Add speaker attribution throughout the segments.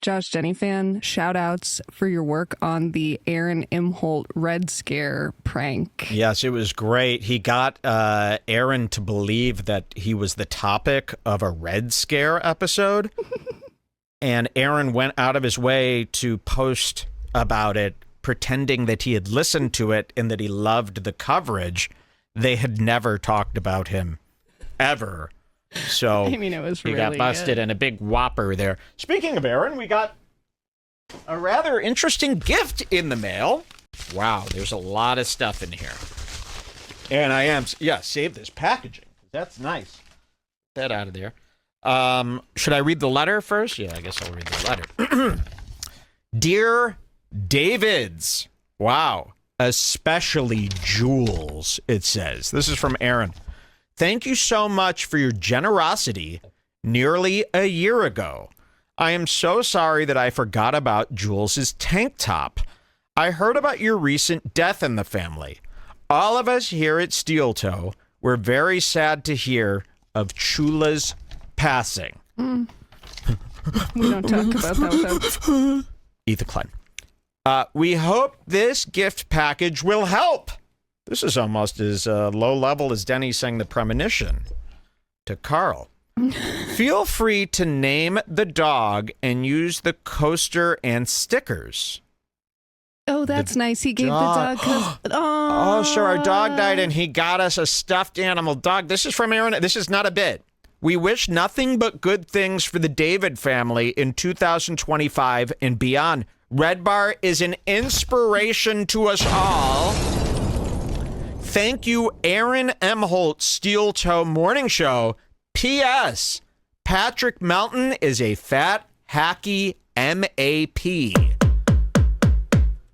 Speaker 1: Josh Jenny fan, shout outs for your work on the Aaron Imholt Red Scare prank.
Speaker 2: Yes, it was great. He got Aaron to believe that he was the topic of a Red Scare episode. And Aaron went out of his way to post about it, pretending that he had listened to it and that he loved the coverage. They had never talked about him, ever. So
Speaker 1: I mean, it was
Speaker 2: he
Speaker 1: really
Speaker 2: got busted
Speaker 1: good.
Speaker 2: and a big whopper there. Speaking of Aaron, we got a rather interesting gift in the mail. Wow, there's a lot of stuff in here. And save this packaging. That's nice. Get that out of there. Should I read the letter first? Yeah, I guess I'll read the letter. Dear Davids. Wow. Especially Jules, it says. This is from Aaron. Thank you so much for your generosity nearly a year ago. I am so sorry that I forgot about Jules's tank top. I heard about your recent death in the family. All of us here at Steel Toe were very sad to hear of Chula's passing.
Speaker 1: We don't talk about that without...
Speaker 2: Ethan Klein. We hope this gift package will help. This is almost as low level as Denny sang the premonition to Carl. Feel free to name the dog and use the coaster and stickers.
Speaker 1: Oh, that's nice. He gave the dog...
Speaker 2: Oh, so our dog died and he got us a stuffed animal dog. This is from Aaron. This is not a bit. We wish nothing but good things for the David family in 2025 and beyond. Redbar is an inspiration to us all. Thank you, Aaron Imholt, Steel Toe Morning Show. P.S. Patrick Melton is a fat, hacky MAP.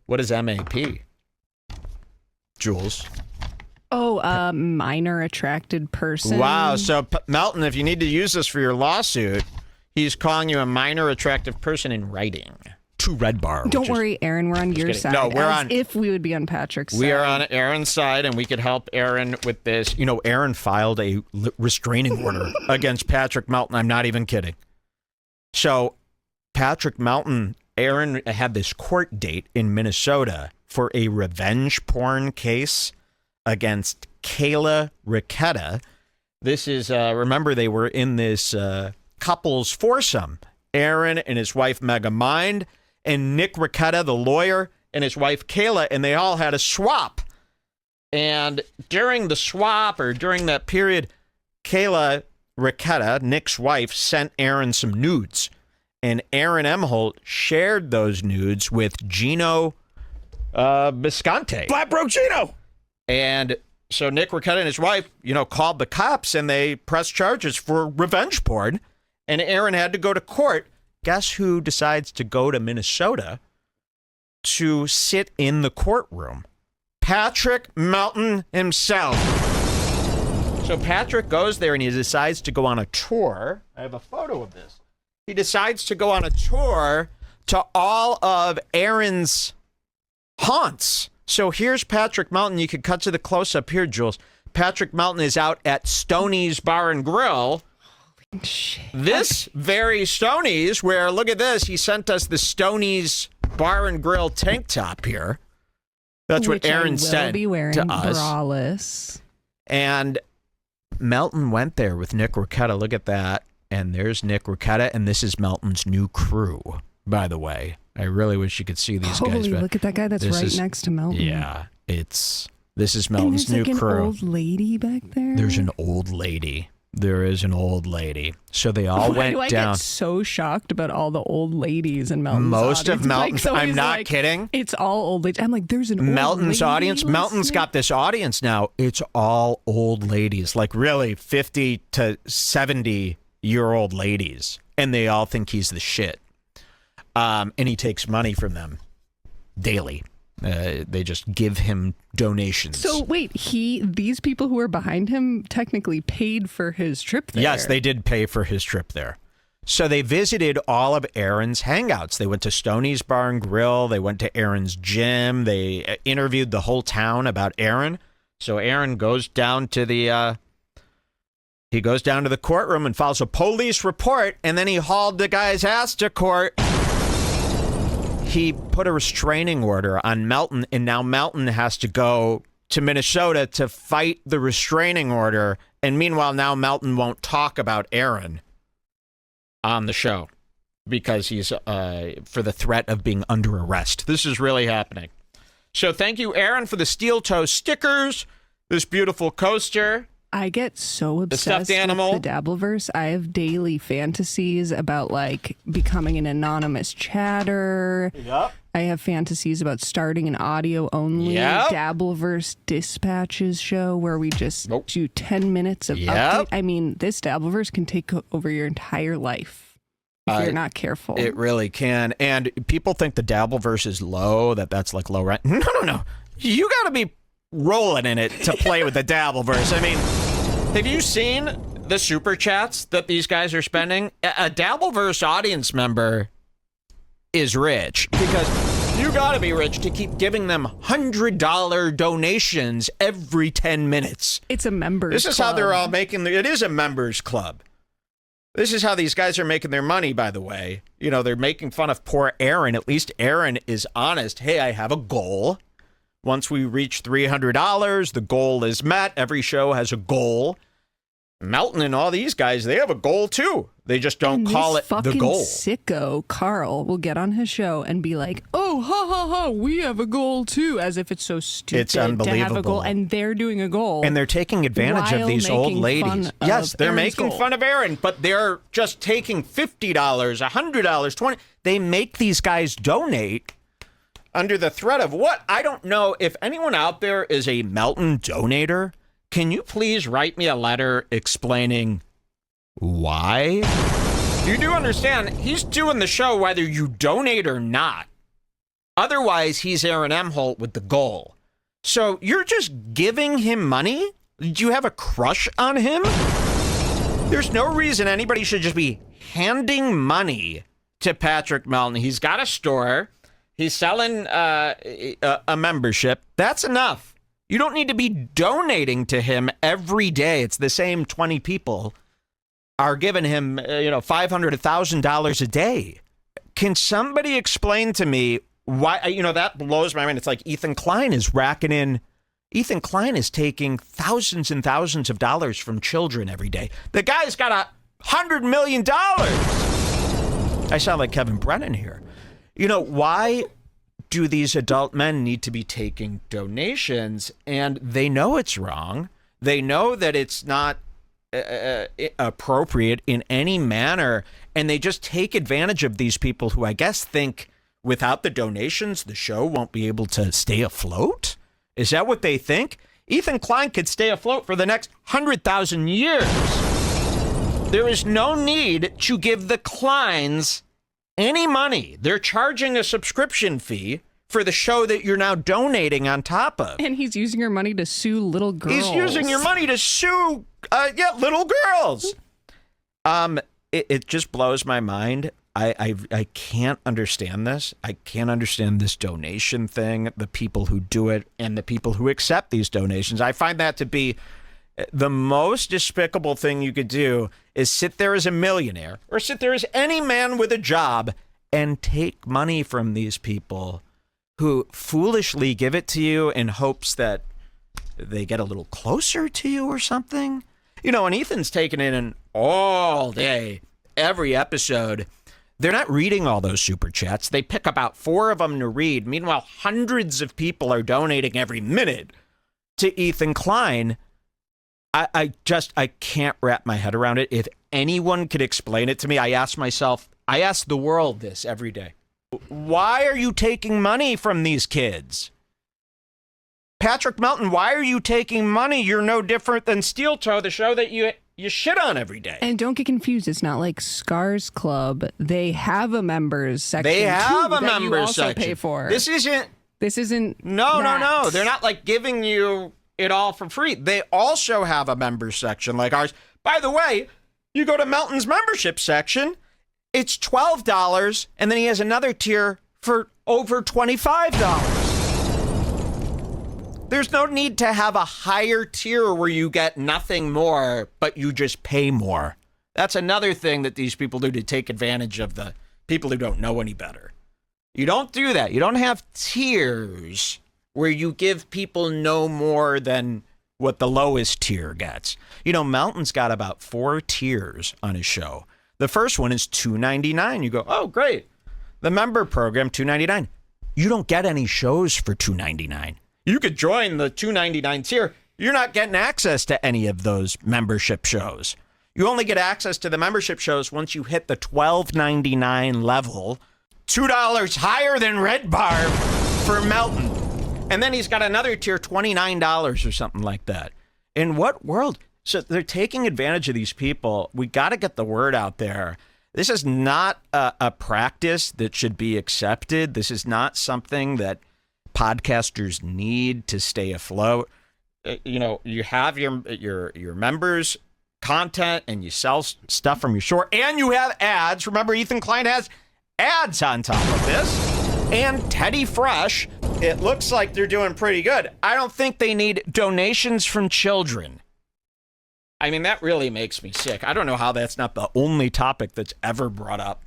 Speaker 2: What is MAP? Jules?
Speaker 1: Oh, minor attracted person.
Speaker 2: Wow. So, Melton, if you need to use this for your lawsuit, he's calling you a minor attractive person in writing. To Redbar.
Speaker 1: Don't worry, Aaron. We're on your side.
Speaker 2: No, we're on.
Speaker 1: If we would be on Patrick's side.
Speaker 2: We are on Aaron's side, and we could help Aaron with this. You know, Aaron filed a restraining order against Patrick Melton. I'm not even kidding. So, Patrick Melton, Aaron had this court date in Minnesota for a revenge porn case against Kayla Rekieta. This is, remember, they were in this couple's foursome. Aaron and his wife, Mega Mind, and Nick Rekieta, the lawyer, and his wife, Kayla, and they all had a swap. And during the swap, or during that period, Kayla Rekieta, Nick's wife, sent Aaron some nudes. And Aaron Imholt shared those nudes with Gino Bisconte.
Speaker 3: Flat broke Gino!
Speaker 2: And so Nick Rekieta and his wife, called the cops, and they pressed charges for revenge porn. And Aaron had to go to court. Guess who decides to go to Minnesota to sit in the courtroom? Patrick Melton himself. So Patrick goes there and he decides to go on a tour. I have a photo of this. He decides to go on a tour to all of Aaron's haunts. So here's Patrick Melton. You could cut to the close-up here, Jules. Patrick Melton is out at Stoney's Bar and Grill.
Speaker 1: Shit.
Speaker 2: This very Stoney's, where, look at this, he sent us the Stoney's Bar and Grill tank top here. That's what Aaron said
Speaker 1: be wearing
Speaker 2: to us.
Speaker 1: Braless.
Speaker 2: And Melton went there with Nick Rekieta. Look at that. And there's Nick Rekieta, and this is Melton's new crew, by the way. I really wish you could see these guys.
Speaker 1: Holy, look at that guy that's right next to Melton.
Speaker 2: Yeah, this is Melton's new crew.
Speaker 1: There's an old lady back there.
Speaker 2: There's an old lady. There is an old lady. So they all went
Speaker 1: I
Speaker 2: down.
Speaker 1: get so shocked about all the old ladies in Melton's
Speaker 2: Most
Speaker 1: audience.
Speaker 2: of Melton's,
Speaker 1: I'm
Speaker 2: not kidding.
Speaker 1: It's all old ladies. I'm like, there's an
Speaker 2: Melton's
Speaker 1: old lady
Speaker 2: audience.
Speaker 1: listening?
Speaker 2: Melton's got this audience now. It's all old ladies, like really 50 to 70-year-old ladies. And they all think he's the shit. And he takes money from them daily. They just give him donations.
Speaker 1: So wait, these people who are behind him technically paid for his trip there.
Speaker 2: Yes, they did pay for his trip there. So they visited all of Aaron's hangouts. They went to Stoney's Bar and Grill. They went to Aaron's gym. They interviewed the whole town about Aaron. So Aaron goes down to the courtroom and files a police report, and then he hauled the guy's ass to court. he put a restraining order on Melton, and now Melton has to go to Minnesota to fight the restraining order. And meanwhile, now Melton won't talk about Aaron on the show because he's for the threat of being under arrest. This is really happening. So thank you, Aaron, for the steel toe stickers, this beautiful coaster.
Speaker 1: I get so obsessed with the dabbleverse. I have daily fantasies about like becoming an anonymous chatter.
Speaker 2: Yep.
Speaker 1: I have fantasies about starting an audio only dabbleverse dispatches show where we just do 10 minutes of update. I mean, this dabbleverse can take over your entire life if you're not careful.
Speaker 2: It really can. And people think the dabbleverse is low, that's like low rent. No. You got to be rolling in it to play with the dabbleverse. I mean, have you seen the super chats that these guys are spending? A dabbleverse audience member is rich because you got to be rich to keep giving them $100 donations every 10 minutes.
Speaker 1: It's a members club.
Speaker 2: This is how they're all making it is a members club. This is how these guys are making their money, by the way. You know, they're making fun of poor Aaron. At least Aaron is honest. Hey, I have a goal. Once we reach $300, the goal is met. Every show has a goal. Melton and all these guys, they have a goal too. They just don't call it the goal.
Speaker 1: Sicko Carl will get on his show and be like, "Oh, ha ha ha, we have a goal too," as if it's so stupid
Speaker 2: it's unbelievable.
Speaker 1: To have a goal, and they're doing a goal,
Speaker 2: and they're taking advantage of these old ladies. Yes, they're making fun of Aaron, but they're just taking $50, $100, $20. They make these guys donate under the threat of what? I don't know if anyone out there is a Melton donator. Can you please write me a letter explaining why? You do understand he's doing the show whether you donate or not. Otherwise, he's Aaron Emholt with the goal. So you're just giving him money? Do you have a crush on him? There's no reason anybody should just be handing money to Patrick Melton. He's got a store. He's selling a membership. That's enough. You don't need to be donating to him every day. It's the same 20 people are giving him, $500, $1,000 a day. Can somebody explain to me why? That blows my mind. It's like Ethan Klein is racking in. Ethan Klein is taking thousands and thousands of dollars from children every day. The guy's got $100 million. I sound like Kevin Brennan here. Why do these adult men need to be taking donations? And they know it's wrong. They know that it's not appropriate in any manner. And they just take advantage of these people who I guess think without the donations, the show won't be able to stay afloat. Is that what they think? Ethan Klein could stay afloat for the next 100,000 years. There is no need to give the Kleins any money. They're charging a subscription fee for the show that you're now donating on top of.
Speaker 1: And he's using your money to sue little girls.
Speaker 2: He's using your money to sue, little girls. It just blows my mind. I can't understand this. I can't understand this donation thing, the people who do it and the people who accept these donations. I find that to be the most despicable thing you could do is sit there as a millionaire or sit there as any man with a job and take money from these people who foolishly give it to you in hopes that they get a little closer to you or something. And Ethan's taking it in all day, every episode. They're not reading all those super chats. They pick about 4 of them to read. Meanwhile, hundreds of people are donating every minute to Ethan Klein. I can't wrap my head around it. If anyone could explain it to me, I ask the world this every day. Why are you taking money from these kids? Patrick Melton, why are you taking money? You're no different than Steel Toe, the show that you shit on every day.
Speaker 1: And don't get confused. It's not like Scars Club. They have a members section.
Speaker 2: They have a
Speaker 1: members
Speaker 2: members
Speaker 1: also
Speaker 2: section.
Speaker 1: Pay for.
Speaker 2: This isn't. No. They're not like giving you it all for free. They also have a members section like ours. By the way, you go to Melton's membership section, it's $12, and then he has another tier for over $25. There's no need to have a higher tier where you get nothing more, but you just pay more. That's another thing that these people do to take advantage of the people who don't know any better. You don't do that. You don't have tiers where you give people no more than what the lowest tier gets. You know, Melton's got about 4 tiers on his show. The first one is $2.99. You go, oh, great. The member program, $2.99. You don't get any shows for $2.99. You could join the $2.99 tier. You're not getting access to any of those membership shows. You only get access to the membership shows once you hit the $12.99 level, $2 higher than Redbar for Melton. And then he's got another tier, $29 or something like that. In what world? So they're taking advantage of these people. We got to get the word out there. This is not a practice that should be accepted. This is not something that podcasters need to stay afloat. You know, you have your members' content and you sell stuff from your store and you have ads. Remember, Ethan Klein has ads on top of this. And Teddy Fresh, it looks like they're doing pretty good. I don't think they need donations from children. I mean, that really makes me sick. I don't know how that's not the only topic that's ever brought up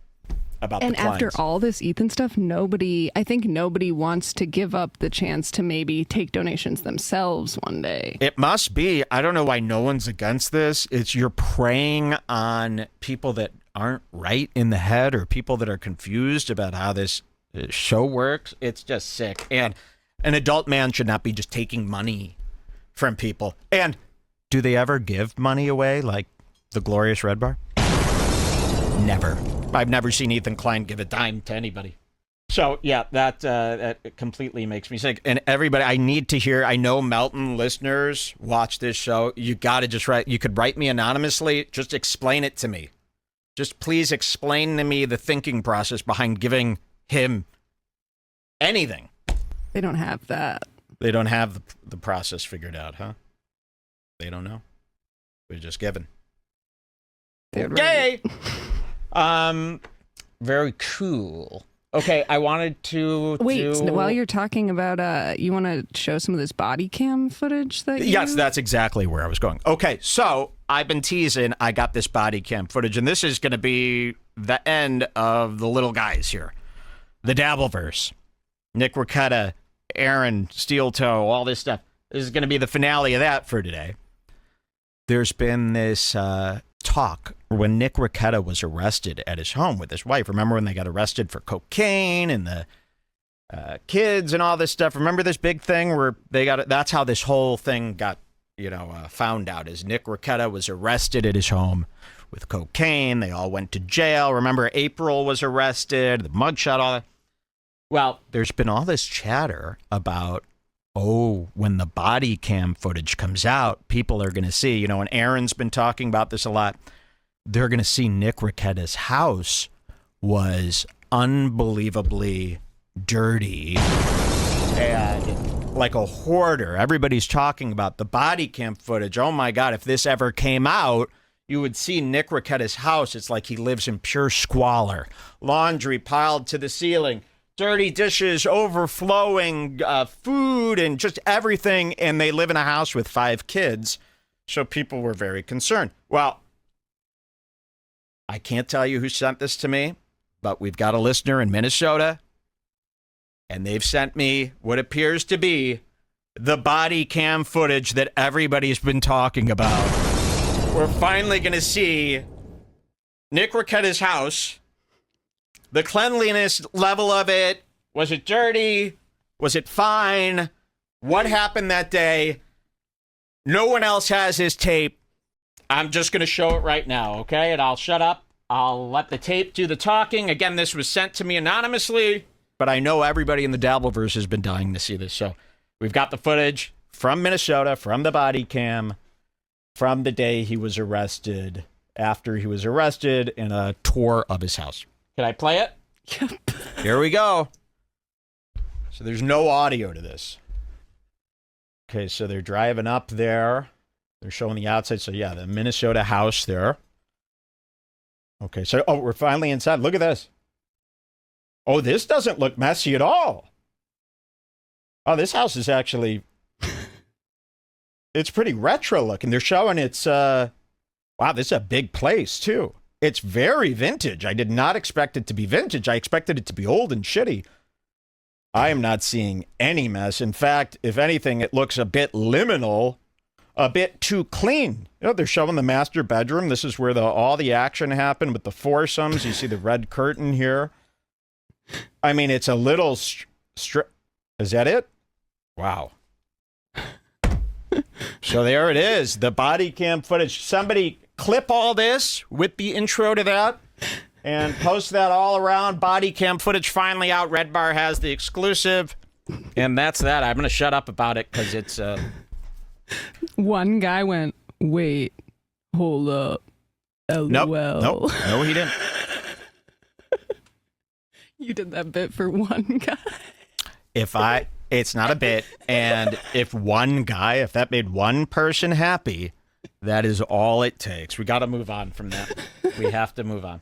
Speaker 2: about the Kleins.
Speaker 1: And after all this Ethan stuff, I think nobody wants to give up the chance to maybe take donations themselves one day.
Speaker 2: It must be. I don't know why no one's against this. It's you're preying on people that aren't right in the head or people that are confused about how this show works. It's just sick. And an adult man should not be just taking money from people. And do they ever give money away like the glorious Redbar? Never. I've never seen Ethan Klein give a dime to anybody. So, yeah, that completely makes me sick. And everybody, I need to hear, I know Melton listeners watch this show. You got to just write, you could write me anonymously. Just explain it to me. Just please explain to me the thinking process behind giving him anything.
Speaker 1: They don't have that.
Speaker 2: They don't have the process figured out, huh? They don't know. They're just given. Okay. Very cool. Okay, I wanted to
Speaker 1: wait. While you're talking about, you want to show some of this body cam footage that?
Speaker 2: Yes, that's exactly where I was going. Okay, so I've been teasing. I got this body cam footage, and this is going to be the end of the little guys here, the dabbleverse. Nick Rekieta, Aaron Steel Toe, all this stuff. This is going to be the finale of that for today. There's been this talk when Nick Rekieta was arrested at his home with his wife. Remember when they got arrested for cocaine and the kids and all this stuff? Remember this big thing where they got? That's how this whole thing got, found out. Is Nick Rekieta was arrested at his home with cocaine. They all went to jail. Remember April was arrested, the mugshot, all that. Well, there's been all this chatter about, when the body cam footage comes out, people are going to see, and Aaron's been talking about this a lot. They're going to see Nick Rekieta's house was unbelievably dirty and like a hoarder. Everybody's talking about the body cam footage. Oh my God, if this ever came out, you would see Nick Rekieta's house. It's like he lives in pure squalor. Laundry piled to the ceiling. Dirty dishes, overflowing food, and just everything. And they live in a house with 5 kids. So people were very concerned. Well, I can't tell you who sent this to me, but we've got a listener in Minnesota. And they've sent me what appears to be the body cam footage that everybody's been talking about. We're finally going to see Nick Rekieta's house. The cleanliness level of it. Was it dirty? Was it fine? What happened that day? No one else has his tape. I'm just going to show it right now, okay? And I'll shut up. I'll let the tape do the talking. Again, this was sent to me anonymously, but I know everybody in the dabbleverse has been dying to see this. So we've got the footage from Minnesota, from the body cam, from the day he was arrested, after he was arrested, in a tour of his house. Can I play it?
Speaker 1: Yep.
Speaker 2: Here we go. So there's no audio to this. Okay, so they're driving up there. They're showing the outside. So yeah, the Minnesota house there. Okay, so we're finally inside. Look at this. Oh, this doesn't look messy at all. Oh, this house is actually, it's pretty retro looking. They're showing it's, wow, this is a big place too. It's very vintage. I did not expect it to be vintage. I expected it to be old and shitty. I am not seeing any mess. In fact, if anything, it looks a bit liminal, a bit too clean. You know, they're showing the master bedroom. This is where all the action happened with the foursomes. You see the red curtain here. I mean, it's a little... Is that it? Wow. So there it is, the body cam footage. Somebody clip all this with the intro to that and post that all around. Body cam footage finally out. Redbar has the exclusive. And that's that. I'm going to shut up about it because it's...
Speaker 1: One guy went, wait, hold up. LOL.
Speaker 2: Nope. No, he didn't.
Speaker 1: You did that bit for one guy.
Speaker 2: It's not a bit. And if that made one person happy, that is all it takes. We got to move on from that. We have to move on.